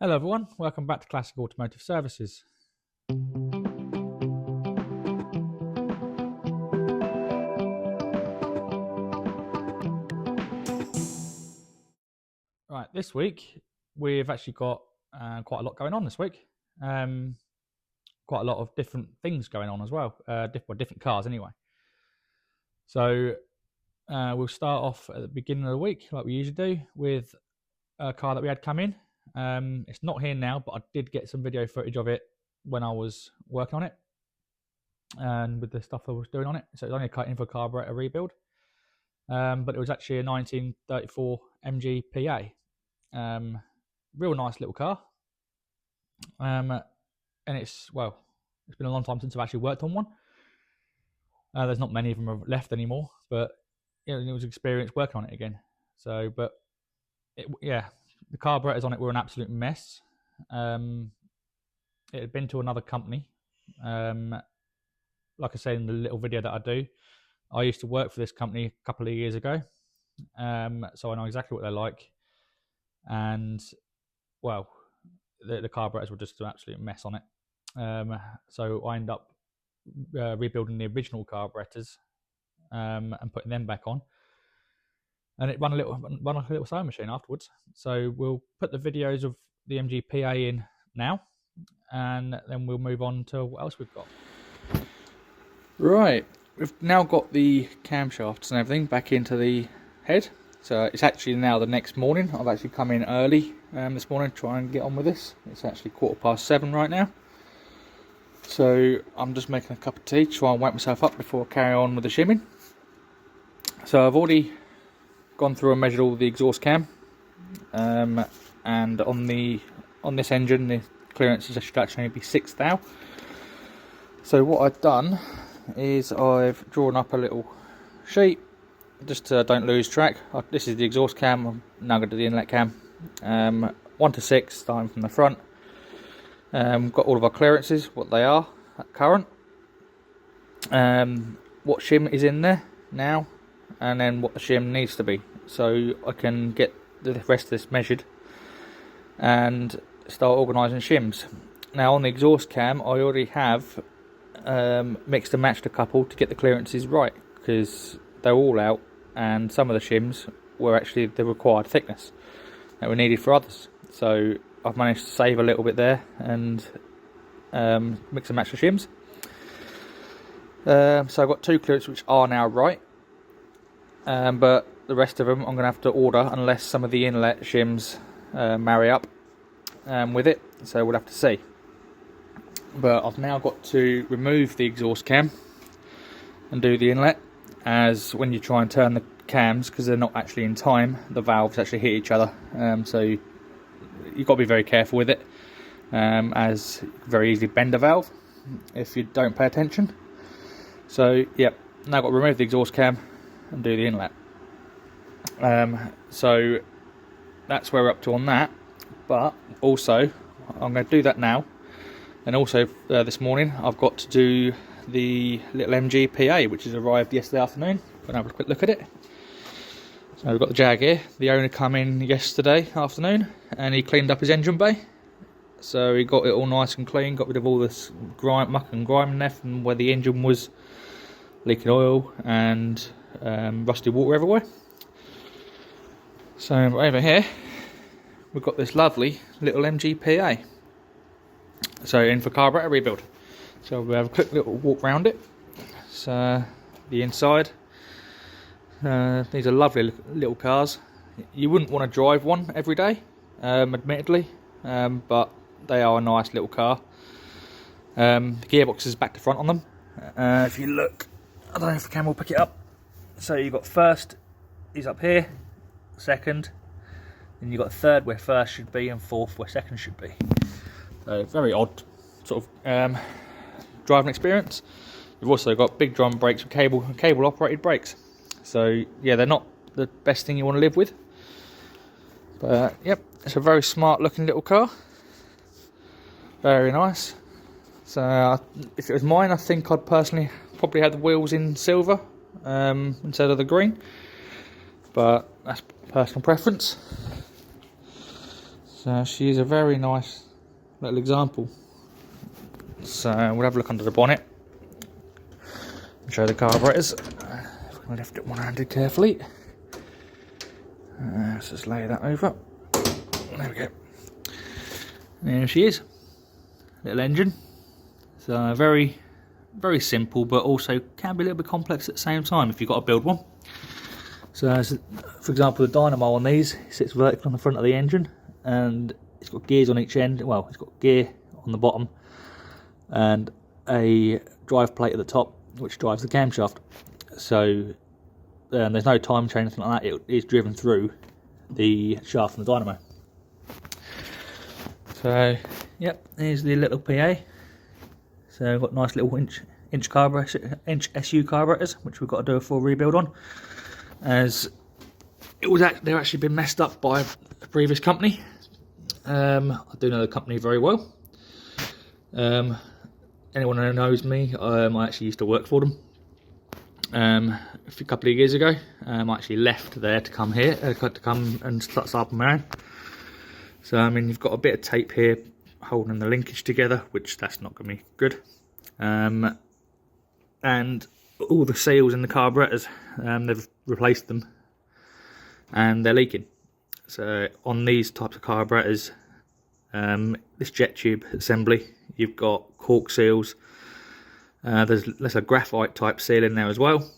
Hello everyone, welcome back to Classic Automotive Services. Right, this week we've actually got quite a lot going on this week. Quite a lot of different things going on as well, different cars anyway. So we'll start off at the beginning of the week, like we usually do, with a car that we had come in. It's not here now, but I did get some video footage of it when I was working on it and with the stuff I was doing on it. So it was only a cut in for carburetor rebuild, but it was actually a 1934 MG PA. Real nice little car, and it's been a long time since I've actually worked on one. There's not many of them left anymore, but it was an experience working on it again. So, but the carburetors on it were an absolute mess. It had been to another company. Like I said in the little video that I do, I used to work for this company a couple of years ago, so I know exactly what they're like. And well, the carburetors were just an absolute mess on it. So I ended up rebuilding the original carburetors and putting them back on. And it run like a little sewing machine afterwards. So we'll put the videos of the MG PA in now, and then we'll move on to what else we've got. Right, we've now got the camshafts and everything back into the head. So it's actually now the next morning. I've actually come in early this morning to try and get on with this. It's actually 7:15 right now. So I'm just making a cup of tea to try and wake myself up before I carry on with the shimming. So I've already gone through and measured all the exhaust cam, and on this engine the clearance should actually be 6 thou. So what I've done is I've drawn up a little sheet just so I don't lose track. This is the exhaust cam. I'm now going to do the inlet cam. 1 to 6 starting from the front. Got all of our clearances, what they are at current, what shim is in there now, and then what the shim needs to be, so I can get the rest of this measured and start organising shims. Now on the exhaust cam I already have mixed and matched a couple to get the clearances right, because they're all out and some of the shims were actually the required thickness that were needed for others. So I've managed to save a little bit there and mix and match the shims. So I've got 2 clearances which are now right. But the rest of them I'm going to have to order unless some of the inlet shims marry up with it, so we'll have to see. But I've now got to remove the exhaust cam and do the inlet, as when you try and turn the cams, because they're not actually in time, the valves actually hit each other, so you've got to be very careful with it, as you can very easily bend a valve if you don't pay attention. So yep, now I've got to remove the exhaust cam and do the inlet. So that's where we're up to on that. But also I'm going to do that now, and also this morning I've got to do the little MG PA which has arrived yesterday afternoon. I'm going to have a quick look at it. So we've got the Jaguar. The owner come in yesterday afternoon and he cleaned up his engine bay. So he got it all nice and clean, got rid of all this muck and grime in there from where the engine was leaking oil and rusty water everywhere. So over here we've got this lovely little MG PA, so in for carburetor rebuild. So we'll have a quick little walk around it. So the inside, these are lovely little cars. You wouldn't want to drive one every day, admittedly, but they are a nice little car. The gearbox is back to front on them. If you look, I don't know if the camera will pick it up. So you've got first is up here, second, then you've got third where first should be, and fourth where second should be. So very odd sort of driving experience. You've also got big drum brakes with cable operated brakes. So yeah, they're not the best thing you want to live with. But yep, it's a very smart looking little car. Very nice. So if it was mine, I think I'd personally probably have the wheels in silver instead of the green, but that's personal preference. So she is a very nice little example. So we'll have a look under the bonnet and show the carburetors. If we can lift it one-handed carefully. Let's just lay that over. There we go. And there she is. Little engine. So very, very simple, but also can be a little bit complex at the same time if you've got to build one. So, for example, the dynamo on these sits vertical on the front of the engine, and it's got gears on each end. Well, it's got gear on the bottom and a drive plate at the top, which drives the camshaft. So there's no time chain or anything like that. It is driven through the shaft and the dynamo. So, yep, here's the little PA. So we've got nice little inch carburetor, inch SU carburetors, which we've got to do a full rebuild on, as they've actually been messed up by a previous company. I do know the company very well. Anyone who knows me, I actually used to work for them. A couple of years ago, I actually left there to come here, to come and start up on my own. So I mean, you've got a bit of tape here holding the linkage together, which that's not going to be good. And all the seals in the carburetors, they've replaced them, and they're leaking. So on these types of carburetors, this jet tube assembly, you've got cork seals. There's a graphite type seal in there as well.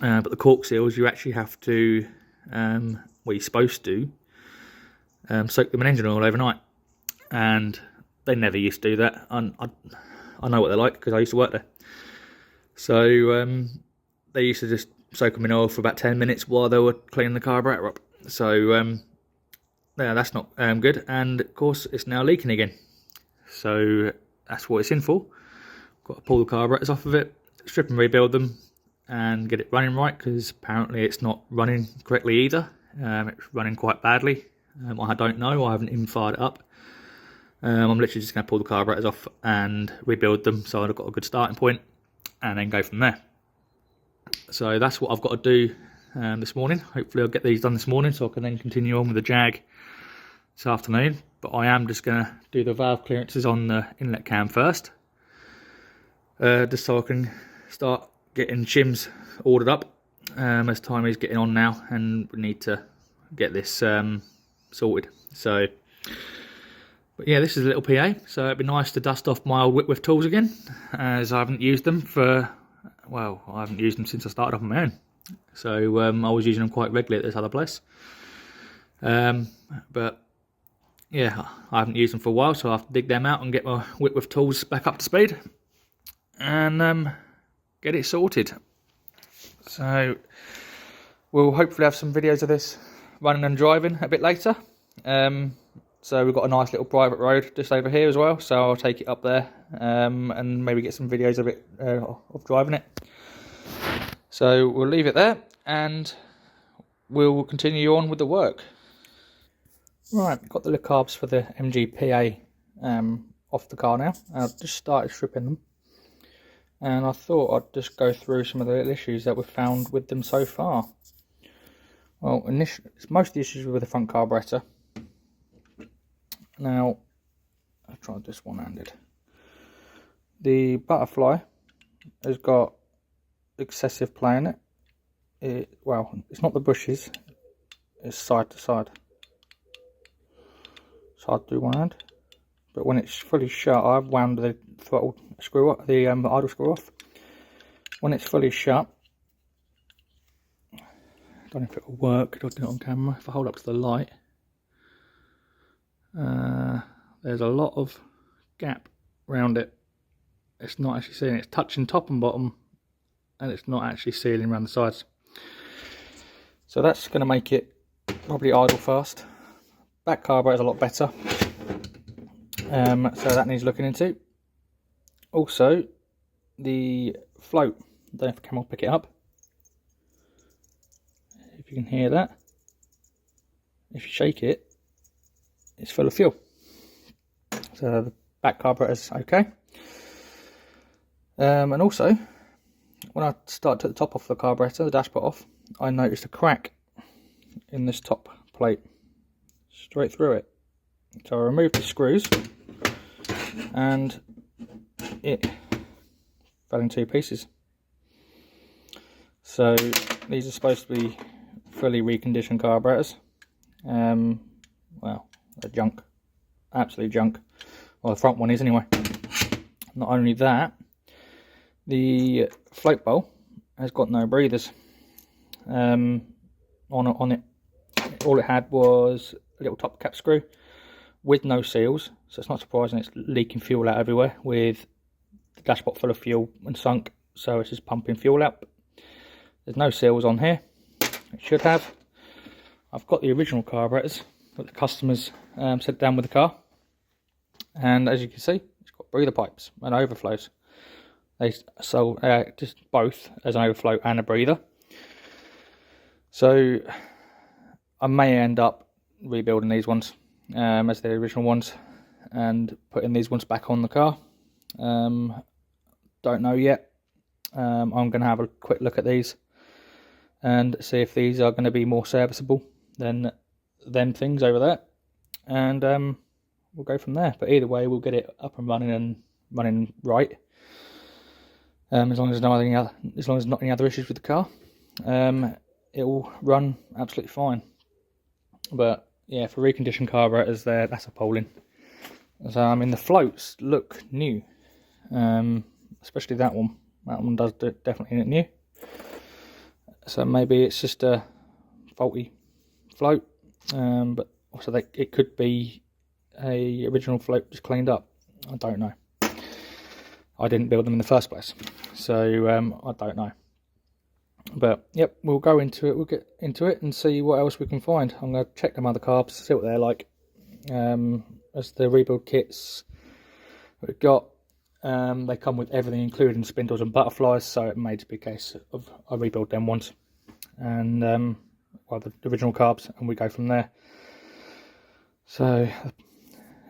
But the cork seals, you actually have to, well, you're supposed to, soak them in engine oil overnight. And they never used to do that. I know what they're like because I used to work there. So they used to just soak them in oil for about 10 minutes while they were cleaning the carburetor up. So yeah, that's not good. And of course, it's now leaking again. So that's what it's in for. Got to pull the carburetors off of it, strip and rebuild them, and get it running right, because apparently it's not running correctly either. It's running quite badly. I don't know. I haven't even fired it up. I'm literally just going to pull the carburetors off and rebuild them, so I've got a good starting point, and then go from there. So that's what I've got to do this morning. Hopefully I'll get these done this morning, so I can then continue on with the Jag this afternoon. But I am just going to do the valve clearances on the inlet cam first, just so I can start getting shims ordered up, as time is getting on now, and we need to get this sorted. So, but yeah, this is a little PA, so it'd be nice to dust off my old Whitworth tools again, as I haven't used them for, well, I haven't used them since I started off on my own. So I was using them quite regularly at this other place. But yeah, I haven't used them for a while, so I have to dig them out and get my Whitworth tools back up to speed, and get it sorted. So we'll hopefully have some videos of this running and driving a bit later. So we've got a nice little private road just over here as well, so I'll take it up there, and maybe get some videos of it, of driving it. So we'll leave it there, and we'll continue on with the work. Right, got the little carbs for the MG PA off the car now. I've just started stripping them, and I thought I'd just go through some of the little issues that we've found with them so far. Well, it's most of the issues with the front carburetor. Now, I'll try this one-handed. The butterfly has got excessive play in it. Well, it's not the bushes, it's side to side. It's hard to do one hand, but when it's fully shut, I've wound the throttle screw up, the idle screw off. When it's fully shut, I don't know if it'll work. I'll do it on camera. If I hold up to the light, there's a lot of gap around it. It's not actually sealing. It's touching top and bottom, and it's not actually sealing around the sides. So that's going to make it probably idle fast. Back carburetor is a lot better, so that needs looking into. Also, the float. I don't know if the camera will pick it up. If you can hear that, if you shake it, it's full of fuel. So the back carburetor is okay. And also, when I took the top off the carburetor, the dashpot off, I noticed a crack in this top plate, straight through it. So I removed the screws and it fell in 2 pieces. So these are supposed to be fully reconditioned carburetors. Well, they're junk, absolute junk. Well, the front one is anyway. Not only that, the float bowl has got no breathers on it. All it had was a little top cap screw with no seals, so it's not surprising it's leaking fuel out everywhere with the dashpot full of fuel and sunk, so it's just pumping fuel out. There's no seals on here. It should have. I've got the original carburetors that the customers sent down with the car, and as you can see, it's got breather pipes and overflows. They sold just both as an overflow and a breather. So I may end up rebuilding these ones as the original ones and putting these ones back on the car. Don't know yet. I'm going to have a quick look at these and see if these are going to be more serviceable than them things over there, and we'll go from there. But either way, we'll get it up and running right. As long as there's not any other issues with the car, it will run absolutely fine. But yeah, for reconditioned carburetors, that's appalling. So I mean, the floats look new, especially that one. That one does definitely look new. So maybe it's just a faulty float, but also it could be a original float just cleaned up. I don't know. I didn't build them in the first place, so I don't know. But yep, we'll go into it. We'll get into it and see what else we can find. I'm going to check them other carbs, see what they're like. As the rebuild kits we've got, they come with everything, including spindles and butterflies. So it may just be a case of I rebuild them once, and well, the original carbs, and we go from there. So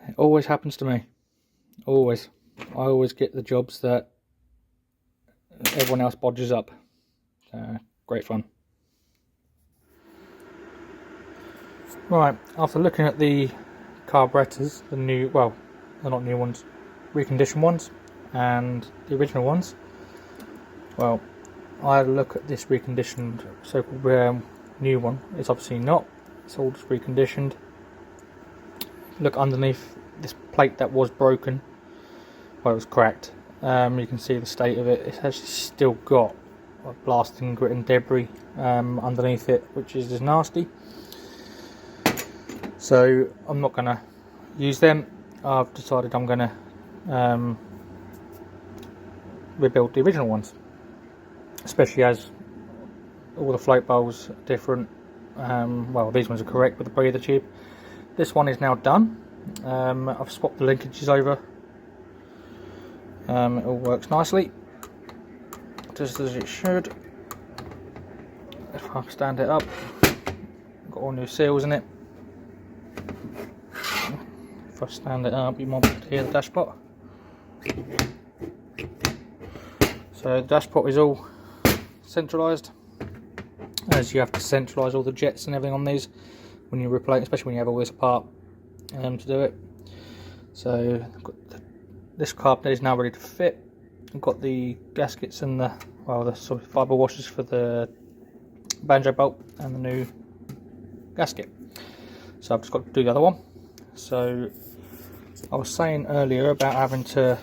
it always happens to me. Always. I always get the jobs that everyone else bodges up. Great fun. Right, after looking at the carburetors, the new, well, they're not new ones, reconditioned ones, and the original ones, well, I had a look at this reconditioned so-called new one. It's obviously not. It's all just reconditioned. Look underneath this plate that was broken. Well, it was cracked. You can see the state of it. It's actually still got blasting grit and debris underneath it, which is just nasty. So I'm not going to use them. I've decided I'm going to rebuild the original ones, especially as all the float bowls are different. Well, these ones are correct with the breather tube. This one is now done. I've swapped the linkages over. It all works nicely, just as it should. If I stand it up, got all new seals in it. If I stand it up, you might be able to hear the dashpot. So the dashpot is all centralised, as you have to centralise all the jets and everything on these when you replace, especially when you have all this apart to do it. So this carburetor is now ready to fit. I've got the gaskets and the sort of fibre washers for the banjo bolt and the new gasket. So I've just got to do the other one. So I was saying earlier about having to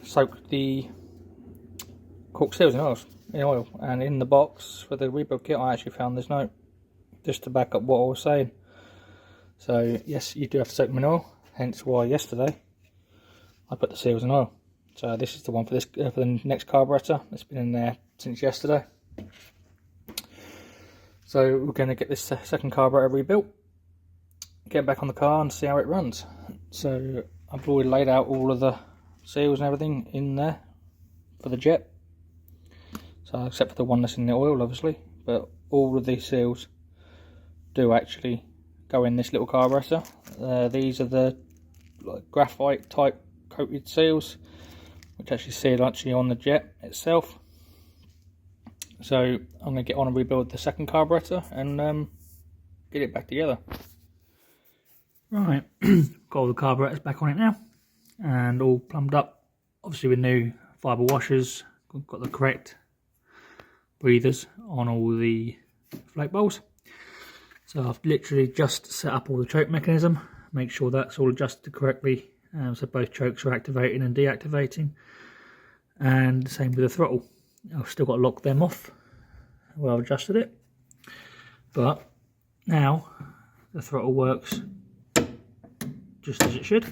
soak the cork seals in oil, and in the box for the rebuild kit I actually found this note just to back up what I was saying. So yes, you do have to soak them in oil, hence why yesterday I put the seals in oil. So this is the one for this for the next carburetor. It's been in there since yesterday. So we're going to get this second carburetor rebuilt, get back on the car and see how it runs. So I've already laid out all of the seals and everything in there for the jet. So except for the one that's in the oil, obviously, but all of these seals do actually go in this little carburetor. These are the graphite type coated seals, which actually seal on the jet itself. So I'm going to get on and rebuild the second carburetor and get it back together. Right, got all the carburetors back on it now, and all plumbed up. Obviously with new fibre washers, got the correct breathers on all the float bowls. So I've literally just set up all the choke mechanism, make sure that's all adjusted correctly, so both chokes are activating and deactivating, and same with the throttle. I've still got to lock them off where I've adjusted it, but now the throttle works just as it should.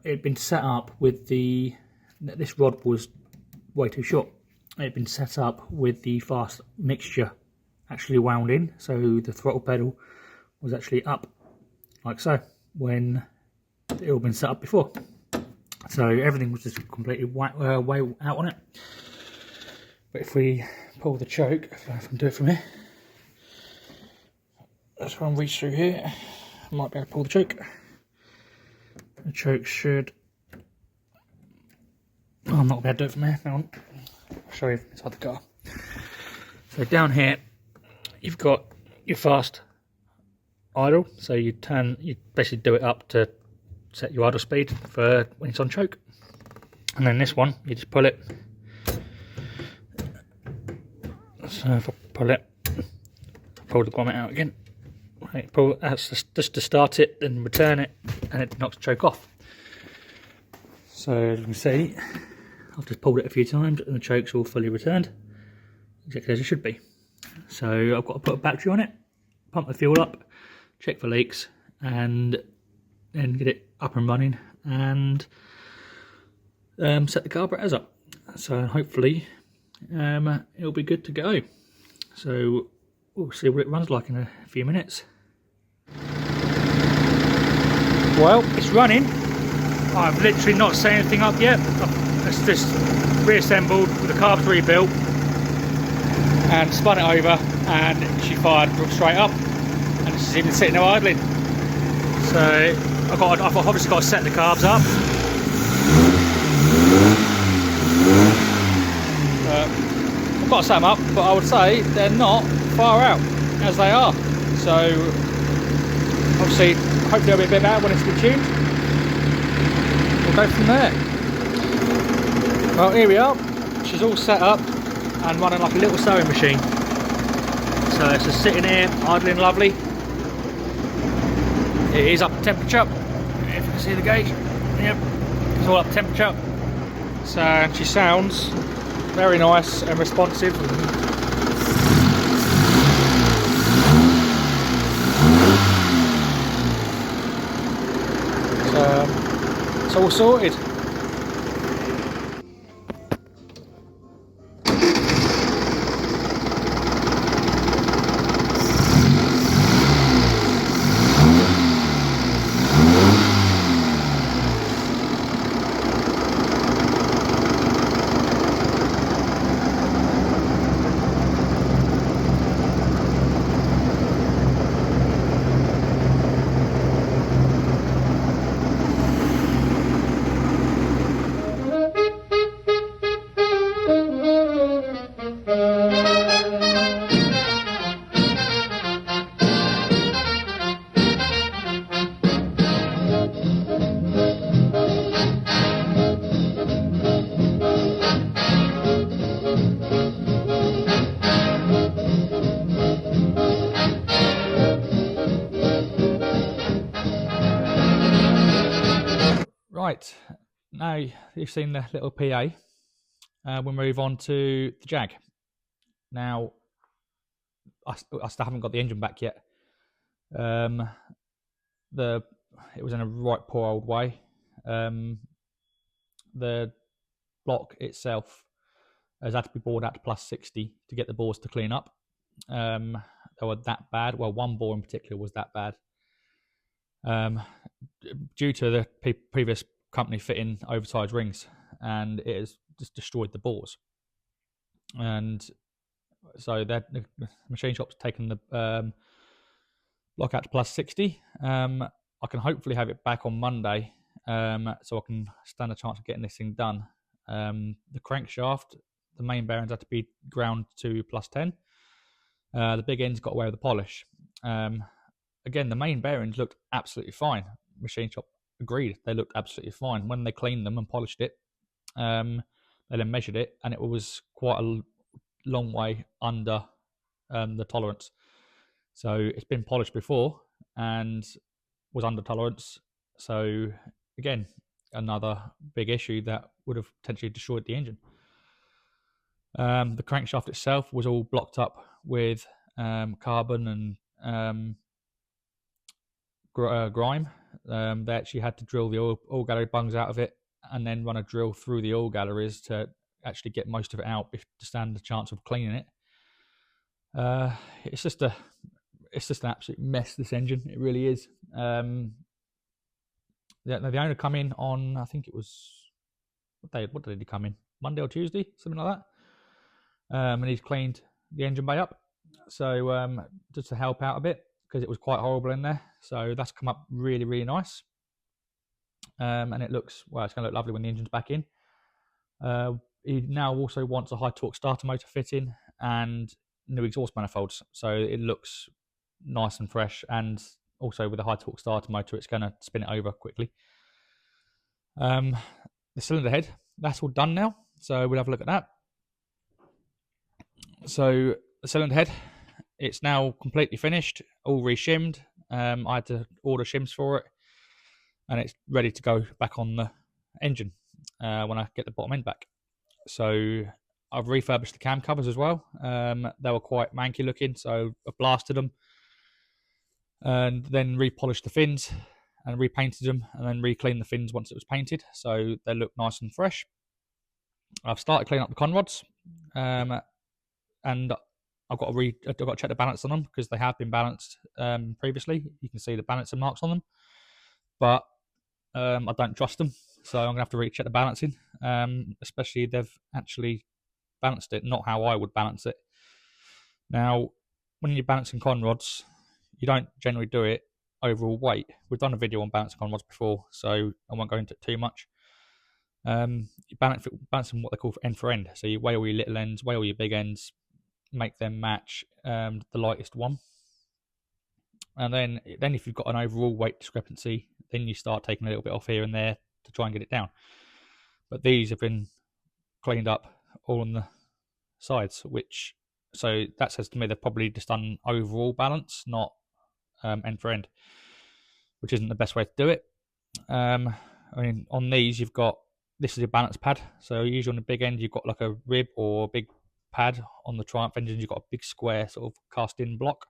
It'd been set up with this rod was way too short. It'd been set up with the fast mixture actually wound in, so the throttle pedal was actually up like so when it all been set up before. So everything was just completely way out on it. But if we pull the choke, if I can do it from here, let's try and reach through here. I might be able to pull the choke. The choke should. Oh, I'm not going to do it from here. Hang on. I'll show you inside the car. So down here, you've got your fast idle. So you basically do it up to set your idle speed for when it's on choke. And then this one, you just pull it. So if I pull it, pull the grommet out again. Right, pull, that's just to start it, then return it, and it knocks the choke off. So as you can see, I've just pulled it a few times and the choke's all fully returned, exactly as it should be. So I've got to put a battery on it, pump the fuel up, check for leaks, and then get it up and running, and set the carburetors up. So hopefully it'll be good to go. So we'll see what it runs like in a few minutes. Well, it's running. I've literally not set anything up yet. It's just reassembled with the carbs rebuilt and spun it over, and she fired straight up, and she's even sitting there idling. So I've obviously got to set the carbs up. I've got to set them up, but I would say they're not far out as they are. So obviously, hopefully they'll be a bit better when it's been tuned. We'll go from there. Well, here we are. She's all set up and running like a little sewing machine. So it's just sitting here, idling lovely. It is up temperature. If you can see the gauge, yep, it's all up temperature. So she sounds very nice and responsive. So it's all sorted. Right, now you've seen the little PA, we'll move on to the Jag. Now, I still haven't got the engine back yet. It was in a right poor old way. The block itself has had to be bored out to plus 60 to get the bores to clean up. They were that bad. Well, one bore in particular was that bad. Due to the previous company fitting oversized rings, and it has just destroyed the bores. And so the machine shop's taken the block out to plus 60. I can hopefully have it back on Monday, so I can stand a chance of getting this thing done. The crankshaft, the main bearings had to be ground to plus 10. The big end's got away with the polish. again, the main bearings looked absolutely fine. Machine shop agreed, they looked absolutely fine. When they cleaned them and polished it, they then measured it, and it was quite a long way under the tolerance. So it's been polished before and was under tolerance. So again, another big issue that would have potentially destroyed the engine. The crankshaft itself was all blocked up with carbon and grime. They actually had to drill the oil gallery bungs out of it and then run a drill through the oil galleries to actually get most of it out to stand the chance of cleaning it. It's just an absolute mess, this engine. It really is. The owner come in on, I think it was, what day did he come in? Monday or Tuesday, something like that. And he's cleaned the engine bay up. So just to help out a bit, because it was quite horrible in there. So that's come up really, really nice. And it looks, well, it's going to look lovely when the engine's back in. He now also wants a high torque starter motor fitting and new exhaust manifolds. So it looks nice and fresh, and also with a high torque starter motor, it's going to spin it over quickly. The cylinder head, that's all done now. So we'll have a look at that. So the cylinder head, it's now completely finished, all reshimmed. I had to order shims for it, and it's ready to go back on the engine when I get the bottom end back. So I've refurbished the cam covers as well. They were quite manky looking, so I blasted them and then repolished the fins and repainted them, and then re-cleaned the fins once it was painted, so they look nice and fresh. I've started cleaning up the con rods, and I've got to check the balance on them because they have been balanced previously. You can see the balancing marks on them, but I don't trust them, so I'm gonna have to recheck the balancing. Especially if they've actually balanced it, not how I would balance it. Now, when you're balancing con rods, you don't generally do it overall weight. We've done a video on balancing con rods before, so I won't go into it too much. You balance them what they call end for end. So you weigh all your little ends, weigh all your big ends, make them match the lightest one. And then if you've got an overall weight discrepancy, then you start taking a little bit off here and there to try and get it down. But these have been cleaned up all on the sides, so that says to me they've probably just done overall balance, not end for end, which isn't the best way to do it. I mean, on these you've got, this is a balance pad, so usually on the big end you've got like a rib or a big pad. On the Triumph engines you've got a big square sort of cast in block.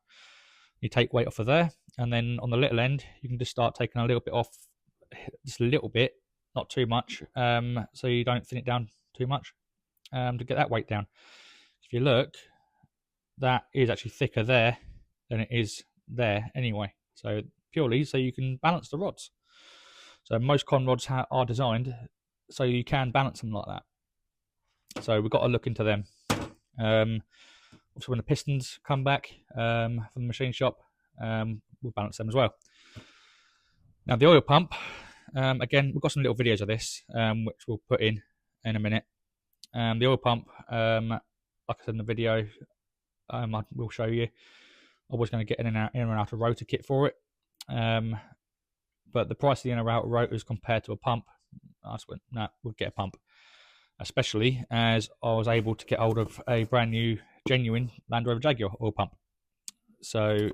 You take weight off of there, and then on the little end you can just start taking a little bit off, just a little bit, not too much, so you don't thin it down too much, to get that weight down. If you look, that is actually thicker there than it is there anyway, so purely so you can balance the rods. So most con rods are designed so you can balance them like that. So we've got to look into them. Also, when the pistons come back from the machine shop, we'll balance them as well. Now the oil pump, again, we've got some little videos of this, which we'll put in a minute. The oil pump, like I said in the video, I will show you. I was going to get in and out of rotor kit for it, but the price of the in and out rotors compared to a pump, I just went, nah, we'll get a pump. Especially as I was able to get hold of a brand new, genuine Land Rover Jaguar oil pump. So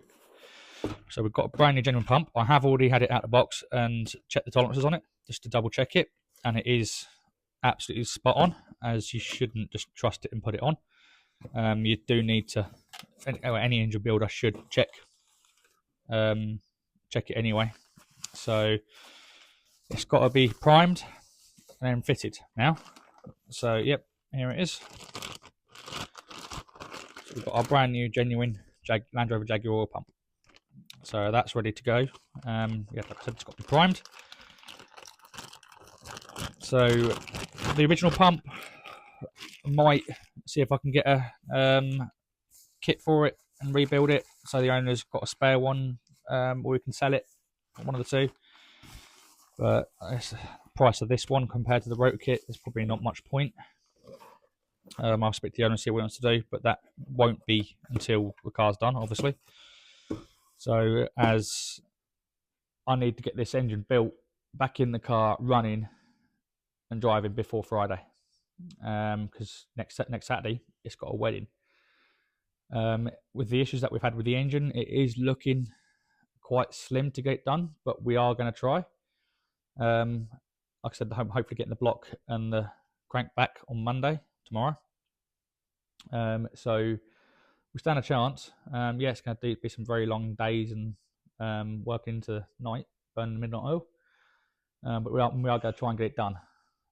we've got a brand new genuine pump. I have already had it out of the box and checked the tolerances on it just to double check it, and it is absolutely spot on, as you shouldn't just trust it and put it on. You do need to, any engine builder should check it anyway. So it's got to be primed and then fitted now. So yep, here it is. So we've got our brand new genuine Land Rover Jaguar oil pump. So that's ready to go. Yeah, like I said, it's got to be primed. So the original pump, I might see if I can get a kit for it and rebuild it, so the owner's got a spare one, or we can sell it, one of the two. But the price of this one compared to the rotor kit, there's probably not much point. I'll speak to the owner and see what he wants to do, but that won't be until the car's done, obviously. So as I need to get this engine built, back in the car, running and driving before Friday, because next Saturday it's got a wedding. With the issues that we've had with the engine, it is looking quite slim to get done, but we are going to try. Like I said, hopefully getting the block and the crank back on Monday, tomorrow. So we stand a chance. Yeah, it's going to be some very long days and working into night, burning the midnight oil. But we are going to try and get it done.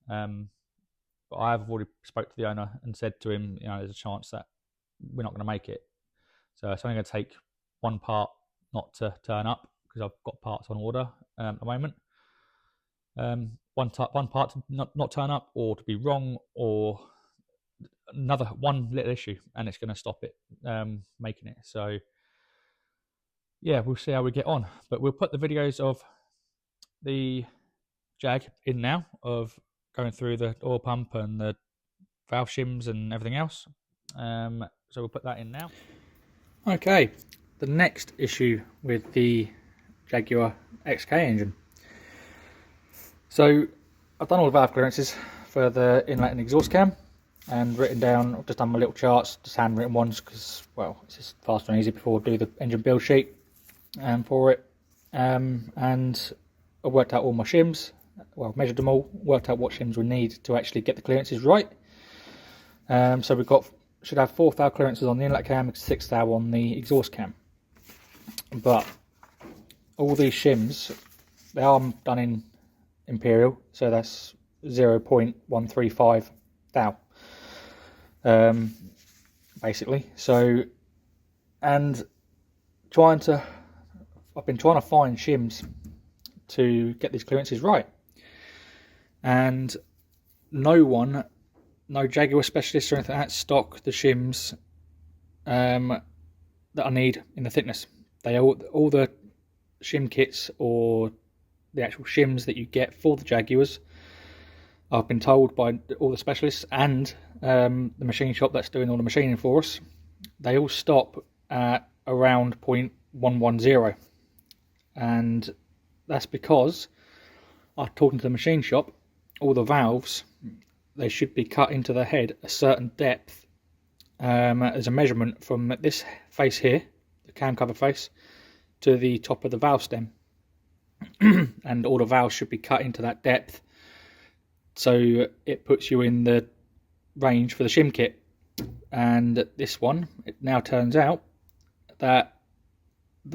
But I have already spoke to the owner and said to him, there's a chance that we're not going to make it. So it's only going to take one part not to turn up, because I've got parts on order at the moment. One part to not turn up, or to be wrong, or one little issue, and it's going to stop it making it. So yeah, we'll see how we get on. But we'll put the videos of the Jag in now, of going through the oil pump and the valve shims and everything else. So we'll put that in now. Okay, the next issue with the Jaguar XK engine. So I've done all the valve clearances for the inlet and exhaust cam, and written down, I've just done my little charts, just handwritten ones, because, well, it's just faster and easier before I do the engine build sheet for it. And I worked out all my shims, well, measured them all, worked out what shims we need to actually get the clearances right. So we've should have 4 thou clearances on the inlet cam and 6 thou on the exhaust cam. But all these shims, they are done in imperial, so that's 0.135 thou, basically. So, and I've been trying to find shims to get these clearances right, and no Jaguar specialist or anything like that stock the shims that I need in the thickness. All the shim kits, or the actual shims that you get for the Jaguars, I've been told by all the specialists and the machine shop that's doing all the machining for us, they all stop at around 0.110, and that's because, after talking to the machine shop, all the valves, they should be cut into the head a certain depth as a measurement from this face here, the cam cover face, to the top of the valve stem. And all the valves should be cut into that depth, so it puts you in the range for the shim kit. And this one, it now turns out that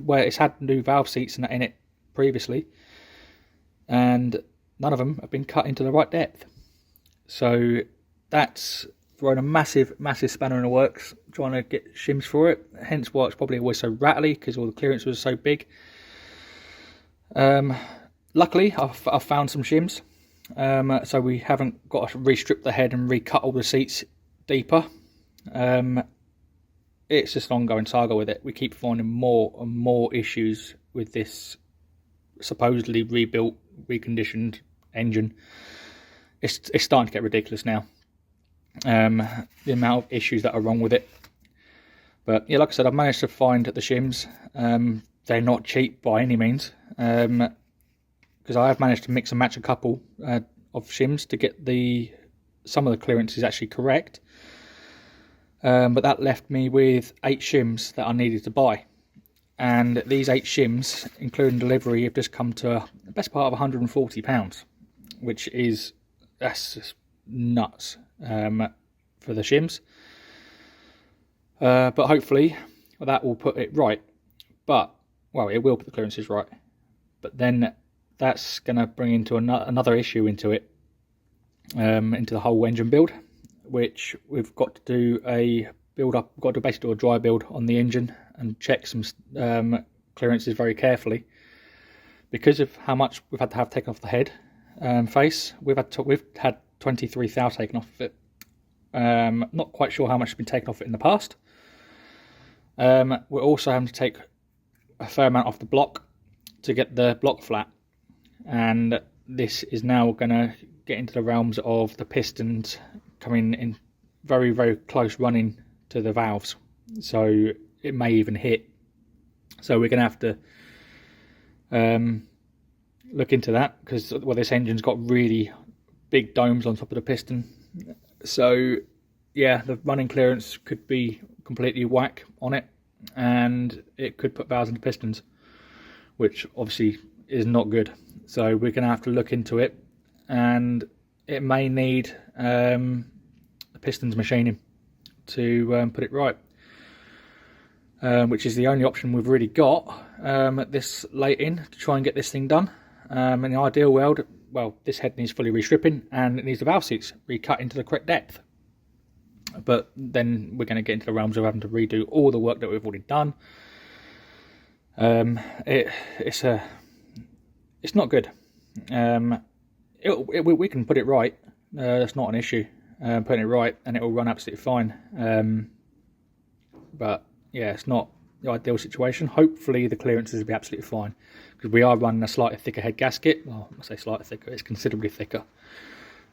where it's had new valve seats and that in it previously, and none of them have been cut into the right depth. So that's thrown a massive spanner in the works trying to get shims for it, hence why it's probably always so rattly, because all the clearance was so big. Luckily I've found some shims, so we haven't got to re-strip the head and recut all the seats deeper. It's just an ongoing saga with it. We keep finding more and more issues with this supposedly rebuilt, reconditioned engine. It's starting to get ridiculous now, the amount of issues that are wrong with it. But yeah, like I said, I've managed to find the shims. They're not cheap by any means, because I have managed to mix and match a couple of shims to get some of the clearances actually correct. But that left me with 8 shims that I needed to buy, and these 8 shims, including delivery, have just come to the best part of £140, which that's just nuts for the shims. But hopefully that will put it right. But, well, it will put the clearances right. But then that's going to bring into another issue into it, into the whole engine build, which we've got to do a build up. We've got to basically do a dry build on the engine and check some clearances very carefully, because of how much we've had to have taken off the head face. We've had 23 thou taken off of it. Not quite sure how much has been taken off it in the past. We're also having to take a fair amount off the block to get the block flat, and this is now going to get into the realms of the pistons coming in very close running to the valves, so it may even hit So we're going to have to look into that, because this engine's got really big domes on top of the piston. So yeah, the running clearance could be completely whack on it, and it could put valves into pistons, which obviously is not good. So we're going to have to look into it, and it may need a pistons machining to put it right, which is the only option we've really got at this late in to try and get this thing done. In the ideal world, well, this head needs fully restripping, and it needs the valve seats recut into the correct depth. But then we're going to get into the realms of having to redo all the work that we've already done. It's not good. We can put it right. That's not an issue. Putting it right, and it will run absolutely fine. But yeah, it's not the ideal situation. Hopefully the clearances will be absolutely fine, because we are running a slightly thicker head gasket. Well, I say slightly thicker, it's considerably thicker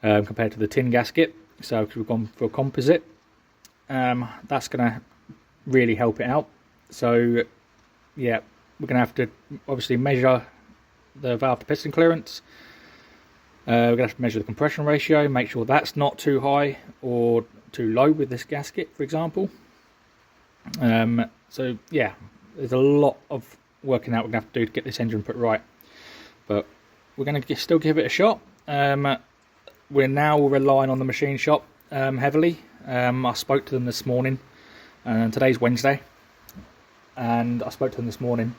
compared to the tin gasket. So because we've gone for a composite, that's going to really help it out. So yeah, we're going to have to obviously measure the valve to piston clearance. We're going to have to measure the compression ratio, make sure that's not too high or too low with this gasket, for example. So yeah, there's a lot of working out we're going to have to do to get this engine put right, but we're going to still give it a shot. We're now relying on the machine shop heavily. I spoke to them this morning, and today's Wednesday, and I spoke to them this morning.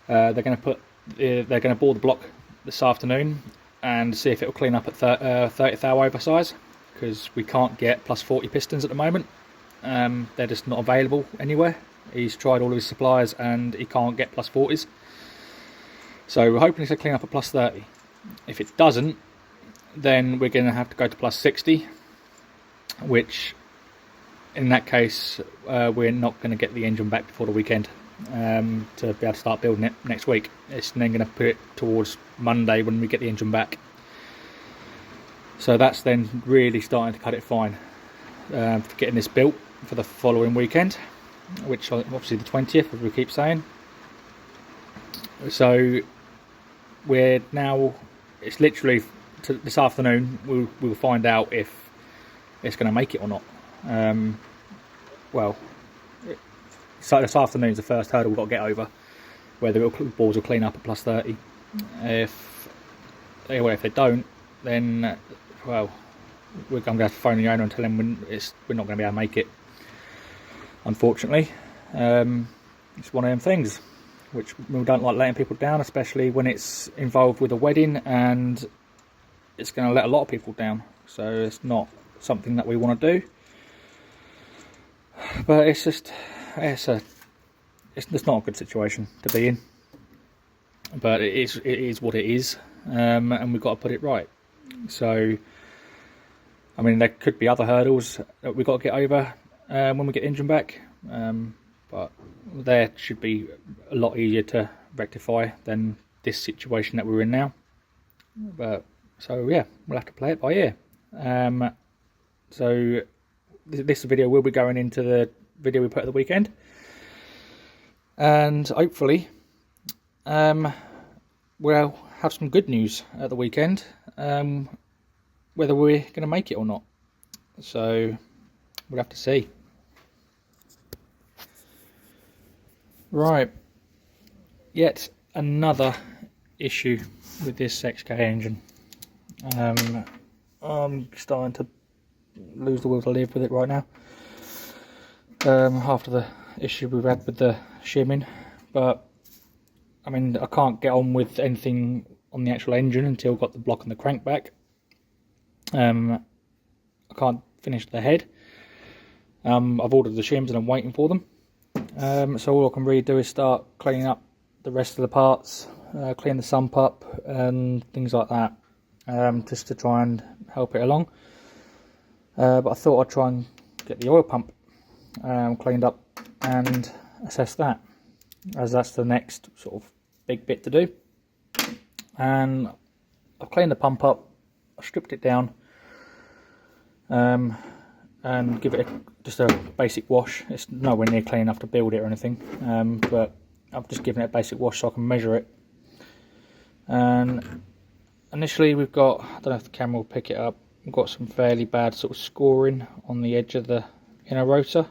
They're going to bore the block this afternoon and see if it will clean up at 30th hour oversize, because we can't get plus 40 pistons at the moment. They're just not available anywhere. He's tried all of his suppliers and he can't get plus 40s. So we're hoping it's going to clean up at plus 30. If it doesn't, then we're going to have to go to plus 60, which in that case we're not going to get the engine back before the weekend to be able to start building it next week. It's then going to put it towards Monday when we get the engine back. So that's then really starting to cut it fine for getting this built for the following weekend, which obviously the 20th, as we keep saying. So we're now, it's literally this afternoon we'll find out if it's going to make it or not. So this afternoon's the first hurdle we've got to get over, whether the balls will clean up at plus 30. If they don't, then well, I'm going to have to phone the owner and tell him we're not going to be able to make it, unfortunately. It's one of them things which we don't like letting people down, especially when it's involved with a wedding, and it's going to let a lot of people down. So it's not something that we want to do. But it's just it's not a good situation to be in. But it is what it is, and we've got to put it right. So I mean, there could be other hurdles that we've got to get over when we get the engine back, but there should be a lot easier to rectify than this situation that we're in now. But so yeah, we'll have to play it by ear. So this video will be going into the video we put at the weekend, and hopefully we'll have some good news at the weekend, whether we're going to make it or not. So we'll have to see. Right, yet another issue with this XK engine. I'm starting to lose the will to live with it right now, after the issue we've had with the shimming. But I mean, I can't get on with anything on the actual engine until I've got the block and the crank back. I can't finish the head. I've ordered the shims and I'm waiting for them. So all I can really do is start cleaning up the rest of the parts, clean the sump up and things like that, just to try and help it along. But I thought I'd try and get the oil pump cleaned up and assess that, as that's the next sort of big bit to do. And I've cleaned the pump up, I've stripped it down, and give it just a basic wash. It's nowhere near clean enough to build it or anything, but I've just given it a basic wash so I can measure it. And initially we've got, I don't know if the camera will pick it up, we've got some fairly bad sort of scoring on the edge of the inner rotor.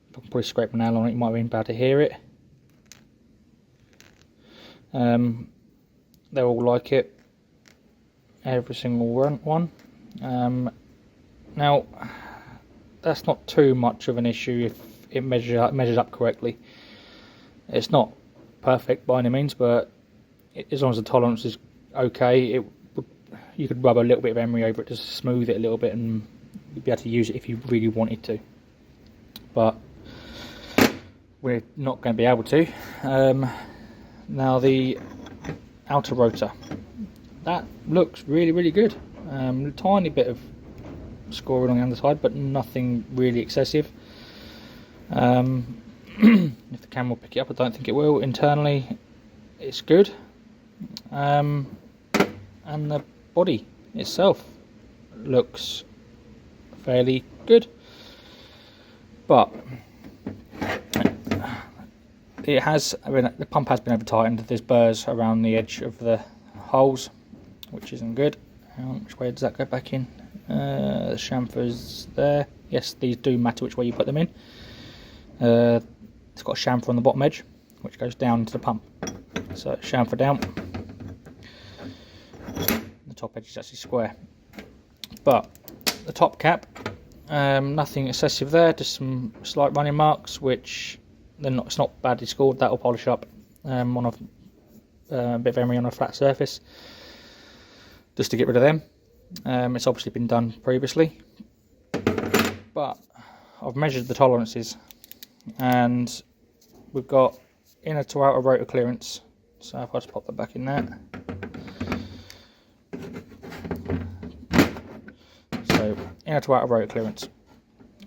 If I can probably scrape my nail on it, you might be able to hear it. They're all like it, every single one. Now that's not too much of an issue if it measures up correctly. It's not perfect by any means, but as long as the tolerance is okay, you could rub a little bit of emery over it to smooth it a little bit, and you'd be able to use it if you really wanted to. But we're not going to be able to. Now the outer rotor, that looks really good. A tiny bit of scoring on the underside, but nothing really excessive. If the camera will pick it up, I don't think it will. Internally, it's good. And the body itself looks fairly good. But it has, the pump has been over tightened. There's burrs around the edge of the holes, which isn't good. Hang on, which way does that go back in? The chamfer's there. Yes, these do matter which way you put them in. It's got a chamfer on the bottom edge, which goes down to the pump. So chamfer down. The top edge is actually square. But the top cap, nothing excessive there. Just some slight running marks, which it's not badly scored. That will polish up on a bit of emery on a flat surface, just to get rid of them. It's obviously been done previously, but I've measured the tolerances, and we've got inner to outer rotor clearance. So if I just pop that back in there, so inner to outer rotor clearance,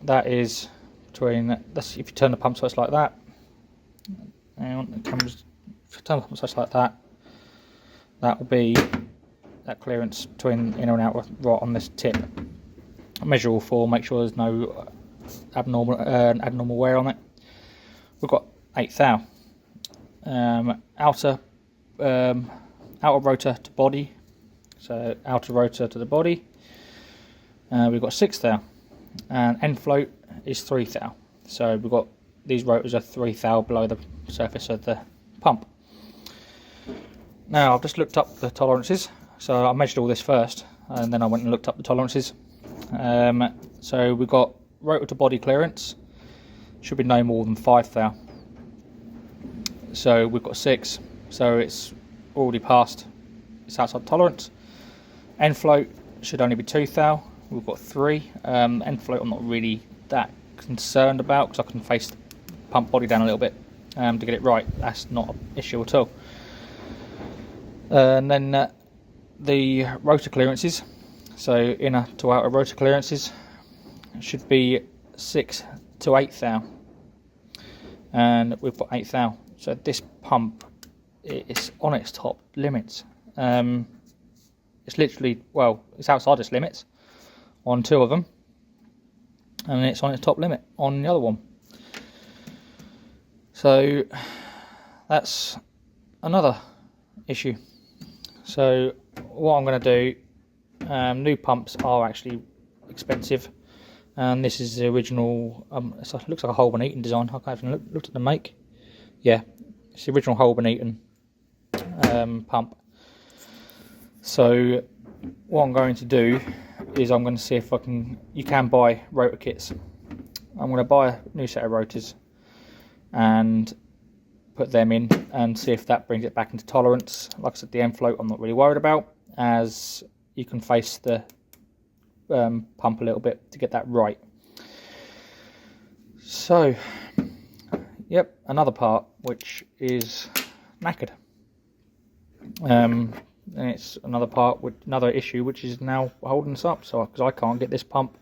that is between, that's if you turn the pump switch like that, and it comes, if you turn the pump switch like that, that will be that clearance between inner and outer right on this tip. Measure all four, make sure there's no abnormal wear on it. We've got 1/8 thou. Outer rotor to body, so outer rotor to the body. We've got 6 thou, and end float is 3 thou. So we've got, these rotors are 3 thou below the surface of the pump. Now I've just looked up the tolerances. So I measured all this first, and then I went and looked up the tolerances. So we've got rotor to body clearance, should be no more than 5 thou. So we've got 6, so it's already passed its outside tolerance. End float should only be 2 thou. We've got 3. End float I'm not really that concerned about, because I can face the pump body down a little bit to get it right. That's not an issue at all. And then the rotor clearances, so inner to outer rotor clearances, should be 6 to 8 thou, and we've got 8 thou. So this pump is on its top limits. It's literally, well, it's outside its limits on 2 of them, and it's on its top limit on the other one. So that's another issue. So what I'm going to do, new pumps are actually expensive, and this is the original, it looks like a Holborn Eaton design. I haven't looked at the make. Yeah, it's the original Holborn Eaton pump. So what I'm going to do is I'm going to see if you can buy rotor kits. I'm going to buy a new set of rotors and put them in and see if that brings it back into tolerance. Like I said, the end float I'm not really worried about, as you can face the pump a little bit to get that right. So, yep, another part which is knackered. And it's another part with another issue which is now holding us up, so because I can't get this pump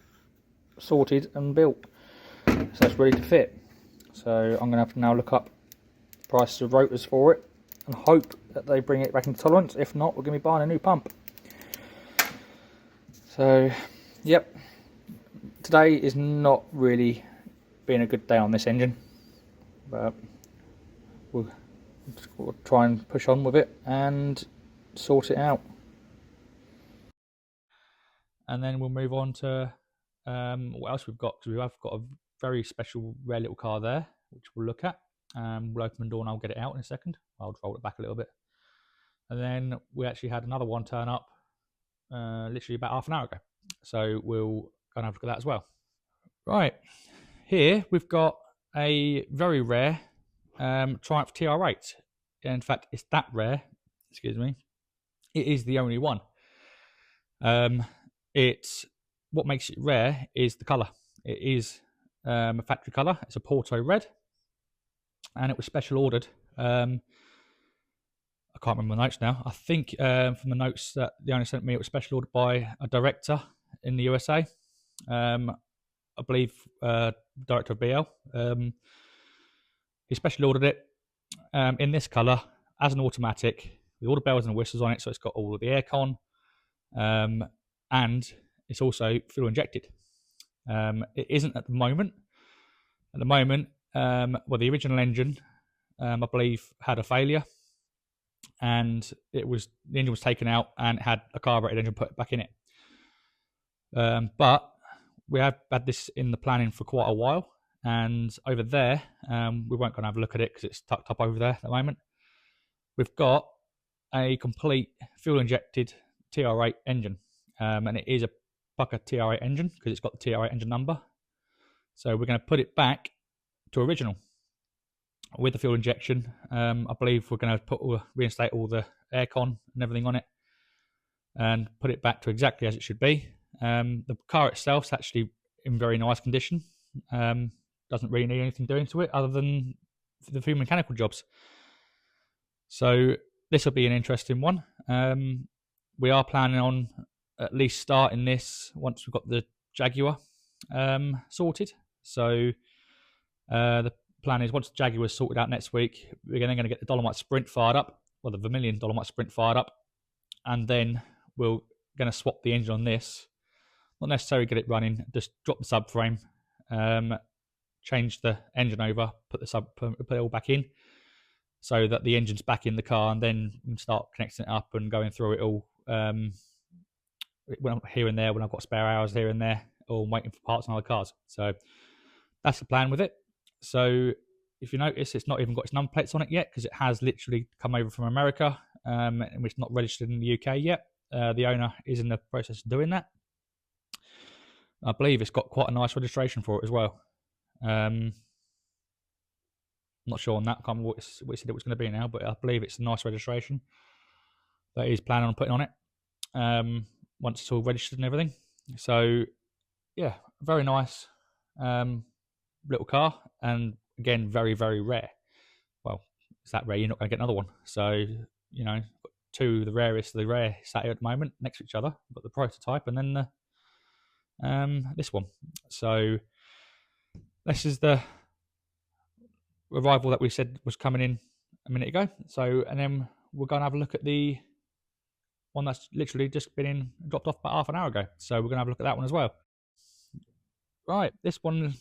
sorted and built, so it's ready to fit. So I'm going to have to now look up prices of rotors for it and hope that they bring it back into tolerance. If not, we're going to be buying a new pump. So, yep, Today is not really been a good day on this engine, but we'll try and push on with it and sort it out. And then we'll move on to what else we've got, because we have got a very special rare little car there, which we'll look at. We'll open the door and I'll get it out in a second. I'll roll it back a little bit. And then we actually had another one turn up literally about half an hour ago. So we'll go and have a look at that as well. Right, here we've got a very rare Triumph TR8. In fact, it's that rare, excuse me. It is the only one. It's what makes it rare is the colour. It is a factory colour. It's a Porto red, and it was special ordered. I can't remember the notes now. I think from the notes that the owner sent me, it was special ordered by a director in the USA. I believe director of BL. He special ordered it in this colour as an automatic with all the bells and whistles on it. So it's got all of the aircon, and it's also fuel injected. It isn't at the moment. At the moment, well, the original engine, I believe, had a failure, and the engine was taken out and it had a carbureted engine put back in it. But we have had this in the planning for quite a while, and over there, we won't go and have a look at it because it's tucked up over there at the moment. We've got a complete fuel injected TR8 engine, and it is a Pucker TR8 engine because it's got the TR8 engine number. So we're going to put it back to original with the fuel injection. I believe we're going to reinstate all the aircon and everything on it and put it back to exactly as it should be. The car itself is actually in very nice condition. Doesn't really need anything doing to it other than the few mechanical jobs. So this will be an interesting one. We are planning on at least starting this once we've got the Jaguar sorted. So the plan is once the Jaguar is sorted out next week, we're then going to get the Dolomite Sprint fired up, well, the Vermilion Dolomite Sprint fired up, and then we're going to swap the engine on this. Not necessarily get it running, just drop the subframe, change the engine over, put it all back in, so that the engine's back in the car, and then start connecting it up and going through it all here and there when I've got spare hours here and there, or waiting for parts on other cars. So that's the plan with it. So if you notice, it's not even got its number plates on it yet because it has literally come over from America, and it's not registered in the UK yet. The owner is in the process of doing that. I believe it's got quite a nice registration for it as well. Not sure on that. I can't remember what it said it was going to be now, but I believe it's a nice registration that he's planning on putting on it once it's all registered and everything. So yeah, very nice little car, and again, very, very rare. Well, it's that rare, you're not going to get another one. So, you know, two of the rarest of the rare sat here at the moment next to each other, but the prototype and then this one. So this is the arrival that we said was coming in a minute ago. So, and then we're going to have a look at the one that's literally just been dropped off about half an hour ago. So we're going to have a look at that one as well. Right, this one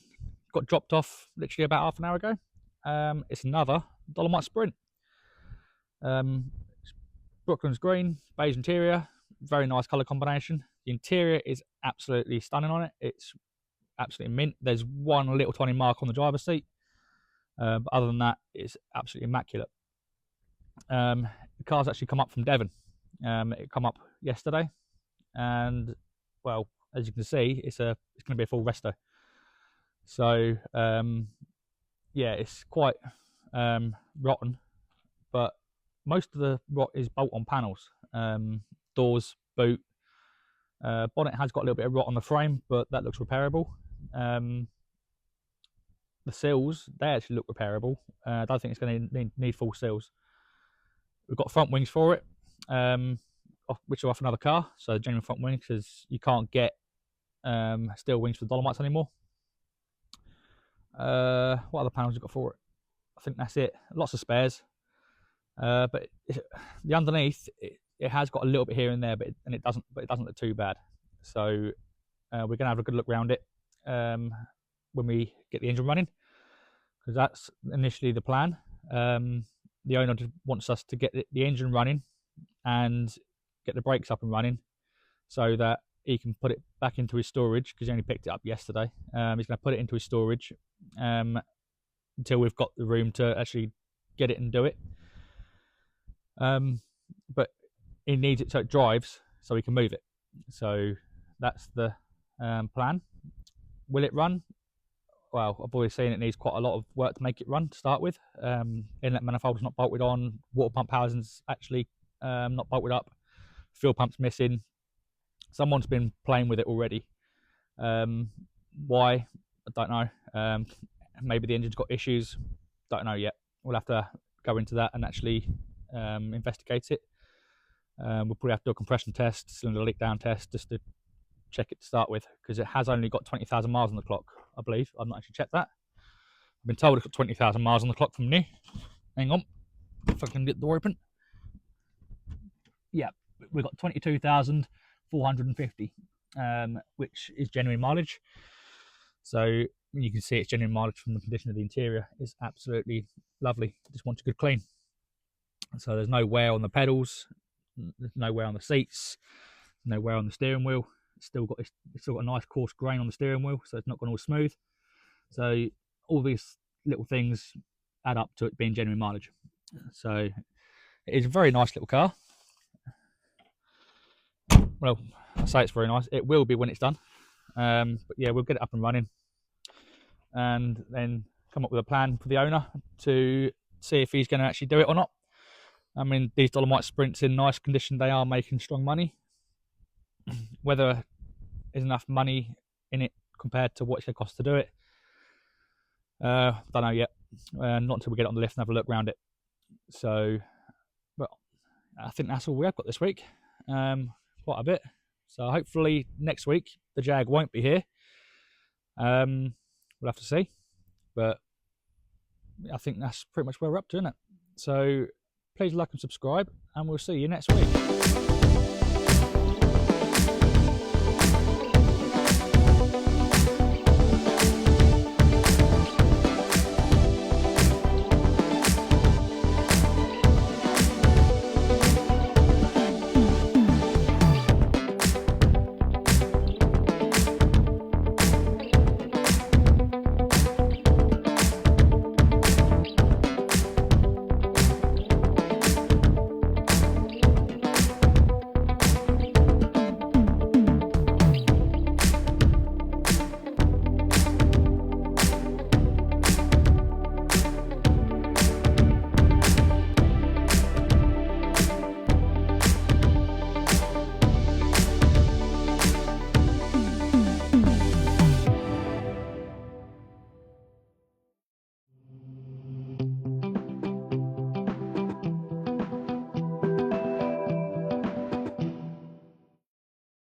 got dropped off literally about half an hour ago. It's another Dolomite Sprint. Brooklands green, beige interior, very nice colour combination. The interior is absolutely stunning on it. It's absolutely mint. There's one little tiny mark on the driver's seat, but other than that, it's absolutely immaculate. The car's actually come up from Devon. It come up yesterday, and well, as you can see, it's going to be a full resto. So yeah, it's quite rotten, but most of the rot is bolt-on panels, doors, boot. Bonnet has got a little bit of rot on the frame, but that looks repairable. The seals, they actually look repairable. I don't think it's going to need full seals. We've got front wings for it, which are off another car, so genuine front wings, because you can't get steel wings for the Dolomites anymore. What other panels you got for it? I think that's it. Lots of spares, but the underneath it has got a little bit here and there, but it doesn't look too bad. So we're gonna have a good look around it when we get the engine running, because that's initially the plan. The owner just wants us to get the engine running and get the brakes up and running, so that he can put it back into his storage, because he only picked it up yesterday. He's going to put it into his storage until we've got the room to actually get it and do it. But he needs it so it drives, so we can move it. So that's the plan. Will it run? Well, I've always seen it needs quite a lot of work to make it run to start with. Inlet manifold's not bolted on, water pump housing's actually not bolted up, fuel pump's missing. Someone's been playing with it already. Why? I don't know. Maybe the engine's got issues. Don't know yet. We'll have to go into that and actually investigate it. We'll probably have to do a compression test, cylinder leak down test, just to check it to start with, because it has only got 20,000 miles on the clock, I believe. I've not actually checked that. I've been told it's got 20,000 miles on the clock from new. Hang on, if I can get the door open. Yeah, we've got 22,450, which is genuine mileage. So you can see it's genuine mileage from the condition of the interior. It's absolutely lovely. Just wants a good clean. So there's no wear on the pedals, there's no wear on the seats, no wear on the steering wheel. It's still got a nice coarse grain on the steering wheel, so it's not gone all smooth. So all these little things add up to it being genuine mileage. So it is a very nice little car. Well, I say it's very nice. It will be when it's done. But yeah, we'll get it up and running, and then come up with a plan for the owner to see if he's going to actually do it or not. I mean, these Dolomite Sprints in nice condition, they are making strong money. Whether there's enough money in it compared to what it's going to cost to do it, don't know yet. Not until we get it on the lift and have a look around it. So, well, I think that's all we have got this week. Quite a bit. So hopefully next week the Jag won't be here. We'll have to see. But I think that's pretty much where we're up to, isn't it? So please like and subscribe, and we'll see you next week.